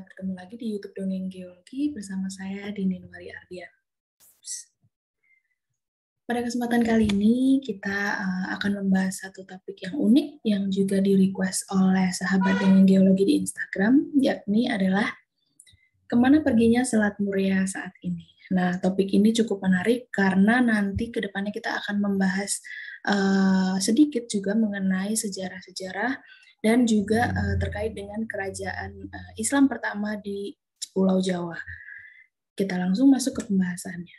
bertemu lagi di YouTube Dongeng Geologi bersama saya Dini Nuari Ardian. Pada kesempatan kali ini kita akan membahas satu topik yang unik yang juga di-request oleh sahabat Dongeng Geologi di Instagram, yakni adalah kemana perginya Selat Muria saat ini. Nah, topik ini cukup menarik karena nanti ke depannya kita akan membahas sedikit juga mengenai sejarah-sejarah dan juga terkait dengan kerajaan Islam pertama di Pulau Jawa. Kita langsung masuk ke pembahasannya.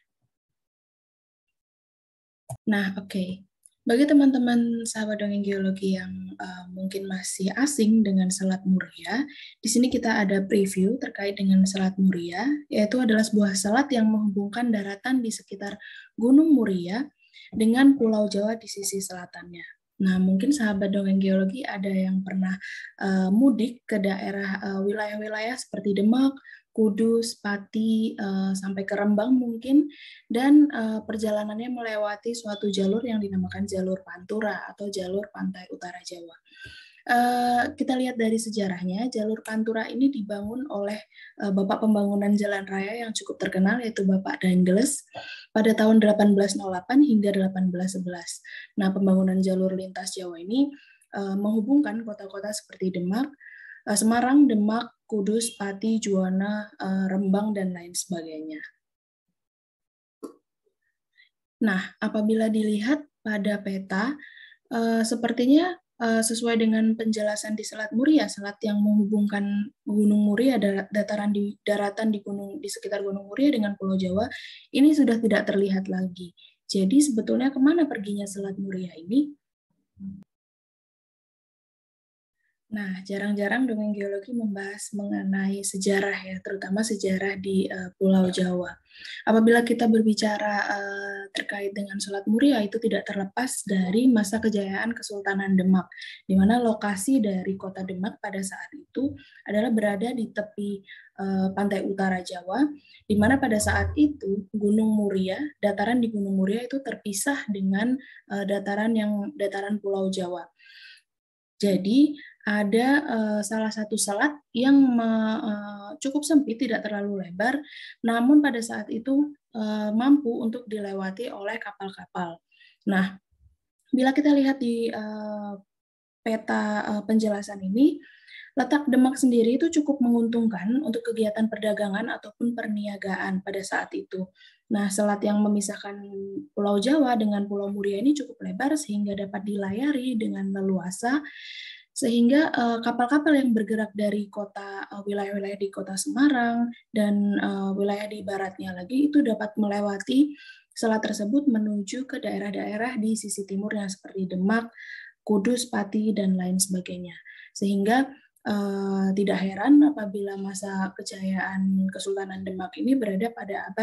Nah, oke. Bagi teman-teman sahabat dongeng geologi yang mungkin masih asing dengan Selat Muria, di sini kita ada preview terkait dengan Selat Muria, yaitu adalah sebuah selat yang menghubungkan daratan di sekitar Gunung Muria dengan Pulau Jawa di sisi selatannya. Nah, mungkin sahabat dongeng geologi ada yang pernah mudik ke daerah wilayah-wilayah seperti Demak, Kudus, Pati, sampai ke Rembang mungkin, dan perjalanannya melewati suatu jalur yang dinamakan jalur Pantura atau jalur Pantai Utara Jawa. Kita lihat dari sejarahnya, jalur Pantura ini dibangun oleh Bapak Pembangunan Jalan Raya yang cukup terkenal, yaitu Bapak Dangles, pada tahun 1808 hingga 1811. Nah, pembangunan jalur lintas Jawa ini menghubungkan kota-kota seperti Demak, Semarang, Demak, Kudus, Pati, Juwana, Rembang, dan lain sebagainya. Nah, apabila dilihat pada peta, sepertinya sesuai dengan penjelasan di Selat Muria, selat yang menghubungkan Gunung Muria, daratan di sekitar Gunung Muria dengan Pulau Jawa, ini sudah tidak terlihat lagi. Jadi sebetulnya kemana perginya Selat Muria ini? Nah, jarang-jarang dongeng geologi membahas mengenai sejarah ya, terutama sejarah di Pulau Jawa. Apabila kita berbicara terkait dengan Selat Muria, itu tidak terlepas dari masa kejayaan Kesultanan Demak, di mana lokasi dari kota Demak pada saat itu adalah berada di tepi pantai utara Jawa, di mana pada saat itu Gunung Muria, dataran di Gunung Muria itu terpisah dengan dataran Pulau Jawa. Jadi ada salah satu selat yang cukup sempit, tidak terlalu lebar, namun pada saat itu mampu untuk dilewati oleh kapal-kapal. Nah, bila kita lihat di peta penjelasan ini, letak Demak sendiri itu cukup menguntungkan untuk kegiatan perdagangan ataupun perniagaan pada saat itu. Nah, selat yang memisahkan Pulau Jawa dengan Pulau Muria ini cukup lebar sehingga dapat dilayari dengan leluasa, sehingga kapal-kapal yang bergerak dari wilayah-wilayah di kota Semarang dan wilayah di baratnya lagi itu dapat melewati selat tersebut menuju ke daerah-daerah di sisi timurnya seperti Demak, Kudus, Pati, dan lain sebagainya. Sehingga tidak heran apabila masa kejayaan Kesultanan Demak ini berada pada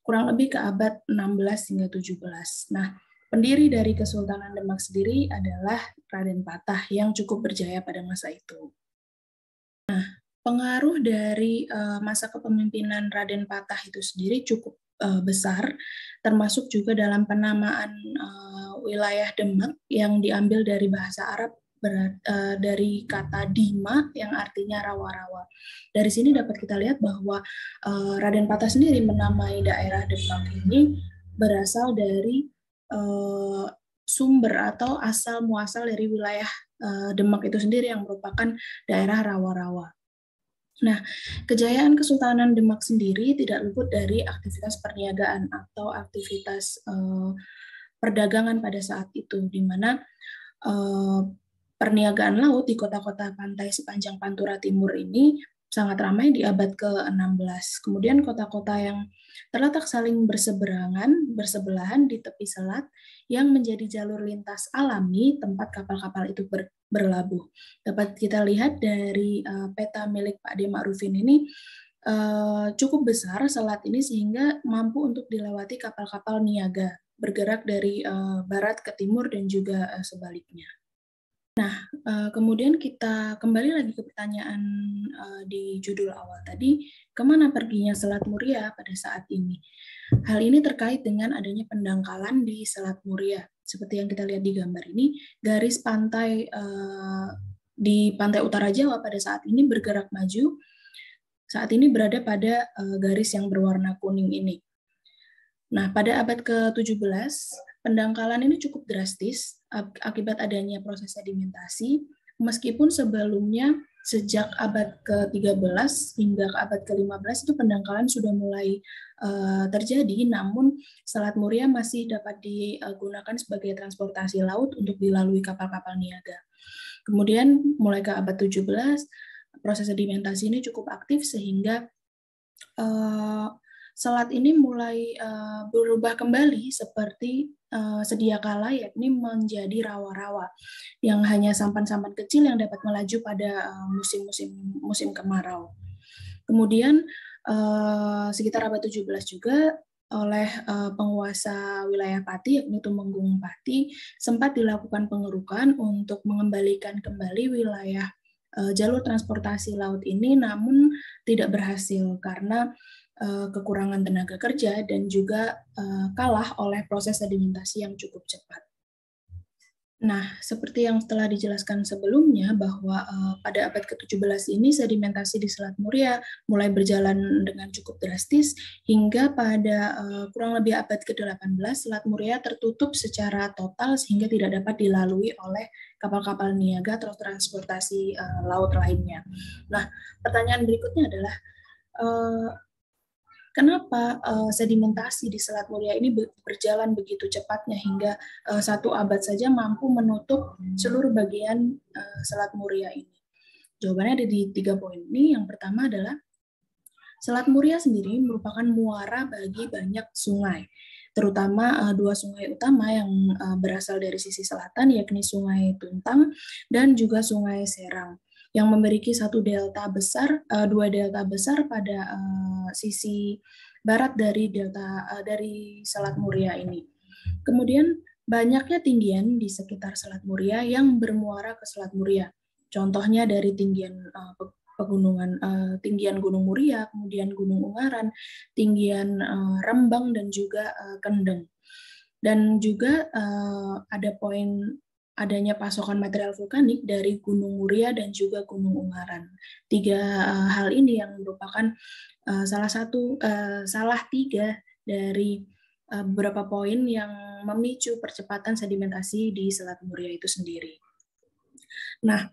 kurang lebih ke abad 16 hingga 17. Nah, pendiri dari Kesultanan Demak sendiri adalah Raden Patah yang cukup berjaya pada masa itu. Nah, pengaruh dari masa kepemimpinan Raden Patah itu sendiri cukup besar, termasuk juga dalam penamaan wilayah Demak yang diambil dari bahasa Arab dari kata Dima yang artinya rawa-rawa. Dari sini dapat kita lihat bahwa Raden Patah sendiri menamai daerah Demak ini berasal dari sumber atau asal muasal dari wilayah Demak itu sendiri yang merupakan daerah rawa-rawa. Nah, kejayaan Kesultanan Demak sendiri tidak luput dari aktivitas perniagaan atau aktivitas perdagangan pada saat itu, di mana perniagaan laut di kota-kota pantai sepanjang Pantura Timur ini sangat ramai di abad ke-16. Kemudian kota-kota yang terletak saling bersebelahan di tepi selat yang menjadi jalur lintas alami tempat kapal-kapal itu berlabuh. Dapat kita lihat dari peta milik Pak D. Ma'rufin ini cukup besar selat ini sehingga mampu untuk dilewati kapal-kapal niaga bergerak dari barat ke timur dan juga sebaliknya. Nah, kemudian kita kembali lagi ke pertanyaan di judul awal tadi, kemana perginya Selat Muria pada saat ini? Hal ini terkait dengan adanya pendangkalan di Selat Muria. Seperti yang kita lihat di gambar ini, garis pantai di pantai utara Jawa pada saat ini bergerak maju saat ini berada pada garis yang berwarna kuning ini. Nah, pada abad ke-17, pendangkalan ini cukup drastis akibat adanya proses sedimentasi, meskipun sebelumnya sejak abad ke-13 hingga ke abad ke-15 itu pendangkalan sudah mulai terjadi, namun Selat Muria masih dapat digunakan sebagai transportasi laut untuk dilalui kapal-kapal niaga. Kemudian mulai ke abad 17, proses sedimentasi ini cukup aktif sehingga selat ini mulai berubah kembali seperti sedia kala, yakni menjadi rawa-rawa yang hanya sampan-sampan kecil yang dapat melaju pada musim kemarau. Kemudian sekitar abad 17 juga oleh penguasa wilayah Pati, yakni Tumenggung Pati, sempat dilakukan pengerukan untuk mengembalikan kembali wilayah jalur transportasi laut ini, namun tidak berhasil karena kekurangan tenaga kerja dan juga kalah oleh proses sedimentasi yang cukup cepat. Nah, seperti yang telah dijelaskan sebelumnya bahwa pada abad ke-17 ini sedimentasi di Selat Muria mulai berjalan dengan cukup drastis hingga pada kurang lebih abad ke-18 Selat Muria tertutup secara total sehingga tidak dapat dilalui oleh kapal-kapal niaga atau transportasi laut lainnya. Nah, pertanyaan berikutnya adalah kenapa sedimentasi di Selat Muria ini berjalan begitu cepatnya hingga 1 abad saja mampu menutup seluruh bagian Selat Muria ini? Jawabannya ada di 3 poin ini. Yang pertama adalah Selat Muria sendiri merupakan muara bagi banyak sungai, terutama 2 sungai utama yang berasal dari sisi selatan, yakni Sungai Tuntang dan juga Sungai Serang, yang memiliki 2 delta besar pada sisi barat dari Selat Muria ini. Kemudian banyaknya tinggian di sekitar Selat Muria yang bermuara ke Selat Muria. Contohnya dari tinggian Gunung Muria, kemudian Gunung Ungaran, tinggian Rembang dan juga Kendeng. Dan juga ada poin adanya pasokan material vulkanik dari Gunung Muria dan juga Gunung Ungaran. 3 hal ini yang merupakan salah 3 dari beberapa poin yang memicu percepatan sedimentasi di Selat Muria itu sendiri. Nah,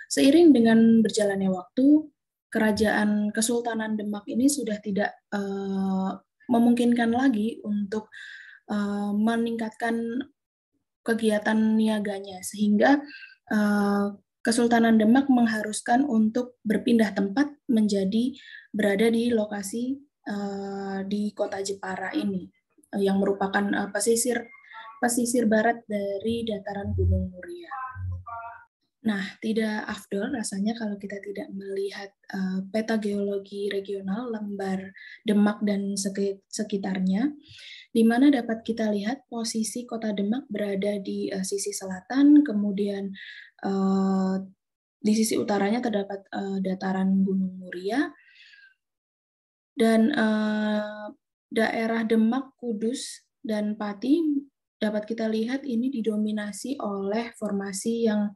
seiring dengan berjalannya waktu, kerajaan Kesultanan Demak ini sudah tidak memungkinkan lagi untuk meningkatkan kegiatan niaganya, sehingga Kesultanan Demak mengharuskan untuk berpindah tempat menjadi berada di lokasi di kota Jepara ini, yang merupakan pesisir barat dari dataran Gunung Muria. Nah, tidak afdol rasanya kalau kita tidak melihat peta geologi regional lembar Demak dan sekitarnya, di mana dapat kita lihat posisi kota Demak berada di sisi selatan, kemudian di sisi utaranya terdapat dataran Gunung Muria, dan daerah Demak, Kudus, dan Pati dapat kita lihat ini didominasi oleh formasi yang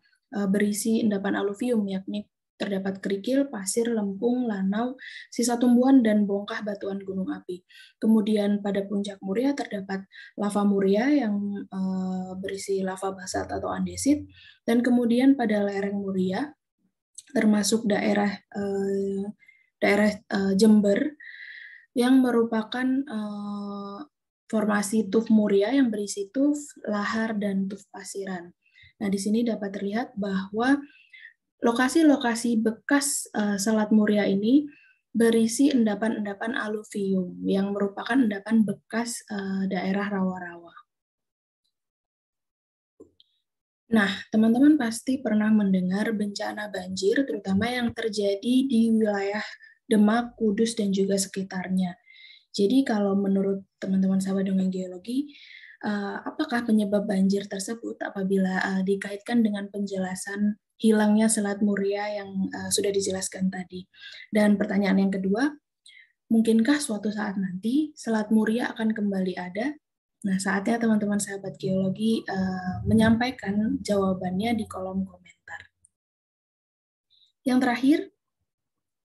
berisi endapan aluvium, yakni terdapat kerikil, pasir, lempung, lanau, sisa tumbuhan, dan bongkah batuan gunung api. Kemudian pada puncak Muria terdapat lava Muria yang berisi lava basalt atau andesit, dan kemudian pada lereng Muria termasuk daerah Jember yang merupakan formasi tuf Muria yang berisi tuf, lahar, dan tuf pasiran. Nah, di sini dapat terlihat bahwa lokasi-lokasi bekas Selat Muria ini berisi endapan-endapan aluvium yang merupakan endapan bekas daerah rawa-rawa. Nah, teman-teman pasti pernah mendengar bencana banjir, terutama yang terjadi di wilayah Demak, Kudus, dan juga sekitarnya. Jadi kalau menurut teman-teman sahabat dongeng geologi, apakah penyebab banjir tersebut apabila dikaitkan dengan penjelasan hilangnya Selat Muria yang sudah dijelaskan tadi? Dan pertanyaan yang kedua, mungkinkah suatu saat nanti Selat Muria akan kembali ada? Nah, saatnya teman-teman sahabat geologi menyampaikan jawabannya di kolom komentar. Yang terakhir,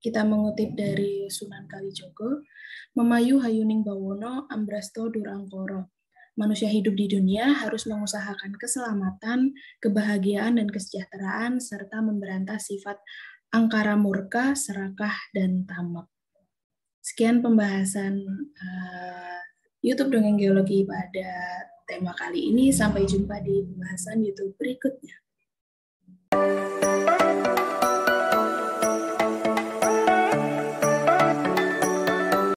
Kita mengutip dari Sunan Kalijogo, Memayu Hayuning Bawono Ambrasto Durangkoro. Manusia hidup di dunia harus mengusahakan keselamatan, kebahagiaan, dan kesejahteraan, serta memberantas sifat angkara murka, serakah, dan tamak. Sekian pembahasan YouTube Dongeng Geologi pada tema kali ini. Sampai jumpa di pembahasan YouTube berikutnya.